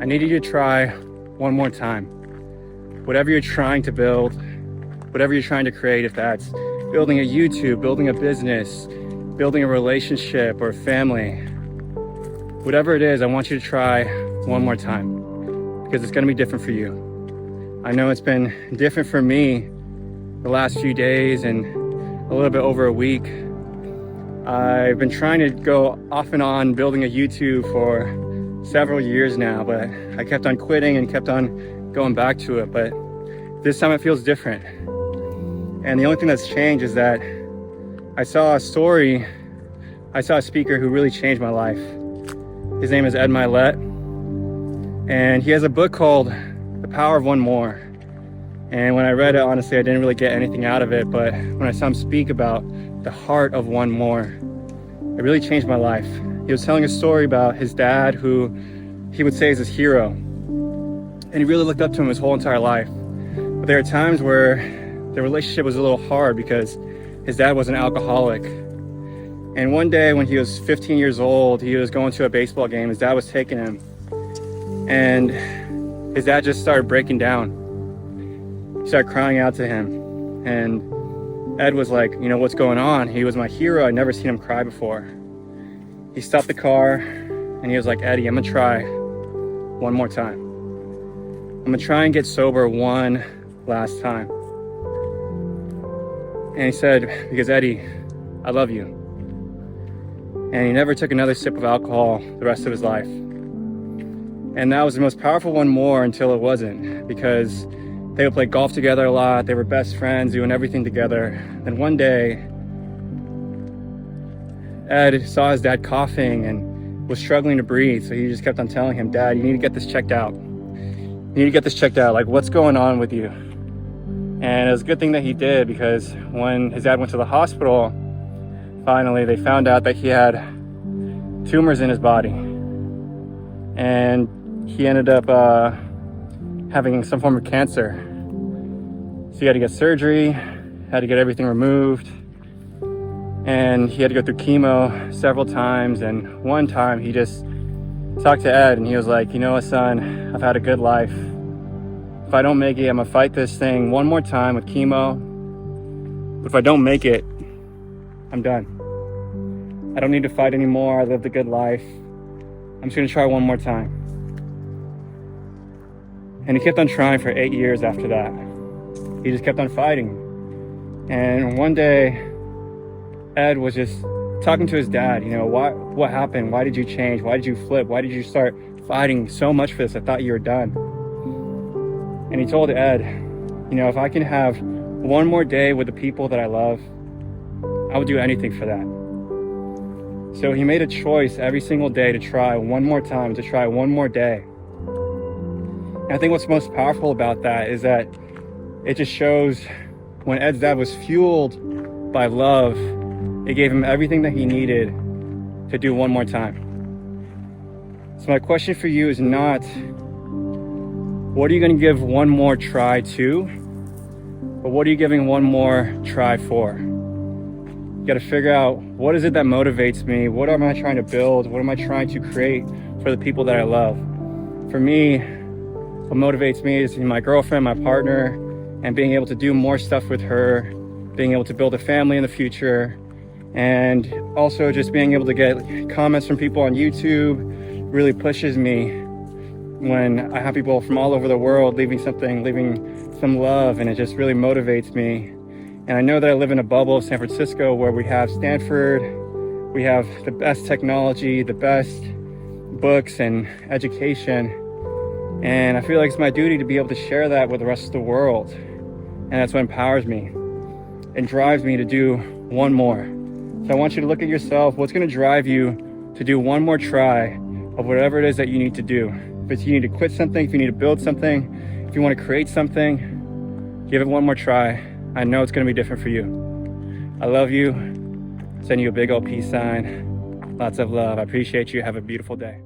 I need you to try one more time. Whatever you're trying to build, whatever you're trying to create, if that's building a YouTube, building a business, building a relationship or family, whatever it is, I want you to try one more time because it's gonna be different for you. I know it's been different for me the last few days and a little bit over a week. I've been trying to go off and on building a YouTube for several years now, but I kept on quitting and kept on going back to it. But this time it feels different. And the only thing that's changed is that I saw a speaker who really changed my life. His name is Mylett, and he has a book called The Power of One More. And when I read it, honestly, I didn't really get anything out of it, but when I saw him speak about the heart of one more, it really changed my life. He was telling a story about his dad, who he would say is his hero, and he really looked up to him his whole entire life. But there are times where the relationship was a little hard because his dad was an alcoholic. And one day when he was 15 years old, he was going to a baseball game. His dad was taking him, and his dad just started breaking down. He started crying out to him, and Ed was like, you know, what's going on? He was my hero. I'd never seen him cry before. He stopped the car and he was like, Eddie, I'm gonna try one more time. I'm gonna try and get sober one last time. And he said, because Eddie, I love you. And he never took another sip of alcohol the rest of his life. And that was the most powerful one more until it wasn't, because they would play golf together a lot. They were best friends, doing everything together. Then one day, Ed saw his dad coughing and was struggling to breathe. So he just kept on telling him, Dad, you need to get this checked out. You need to get this checked out. Like, what's going on with you? And it was a good thing that he did, because when his dad went to the hospital, finally, they found out that he had tumors in his body. And he ended up having some form of cancer. So he had to get surgery, had to get everything removed, and he had to go through chemo several times. And one time he just talked to Ed and he was like, you know what, son, I've had a good life. If I don't make it, I'm gonna fight this thing one more time with chemo. But if I don't make it, I'm done. I don't need to fight anymore. I lived a good life. I'm just gonna try one more time. And he kept on trying for 8 years after that. He just kept on fighting. And one day, Ed was just talking to his dad, you know, what happened? Why did you change? Why did you flip? Why did you start fighting so much for this? I thought you were done. And he told Ed, you know, if I can have one more day with the people that I love, I would do anything for that. So he made a choice every single day to try one more time, to try one more day. And I think what's most powerful about that is that it just shows when Ed's dad was fueled by love, it gave him everything that he needed to do one more time. So my question for you is not, what are you going to give one more try to, but what are you giving one more try for? You got to figure out, what is it that motivates me? What am I trying to build? What am I trying to create for the people that I love? For me, what motivates me is my girlfriend, my partner, and being able to do more stuff with her, being able to build a family in the future, and also just being able to get comments from people on YouTube really pushes me when I have people from all over the world leaving some love, and it just really motivates me. And I know that I live in a bubble of San Francisco where we have Stanford, we have the best technology, the best books and education. And I feel like it's my duty to be able to share that with the rest of the world. And that's what empowers me and drives me to do one more. So I want you to look at yourself. What's going to drive you to do one more try of whatever it is that you need to do? If it's you need to quit something, if you need to build something, if you want to create something, give it one more try. I know it's going to be different for you. I love you. Send you a big old peace sign. Lots of love. I appreciate you. Have a beautiful day.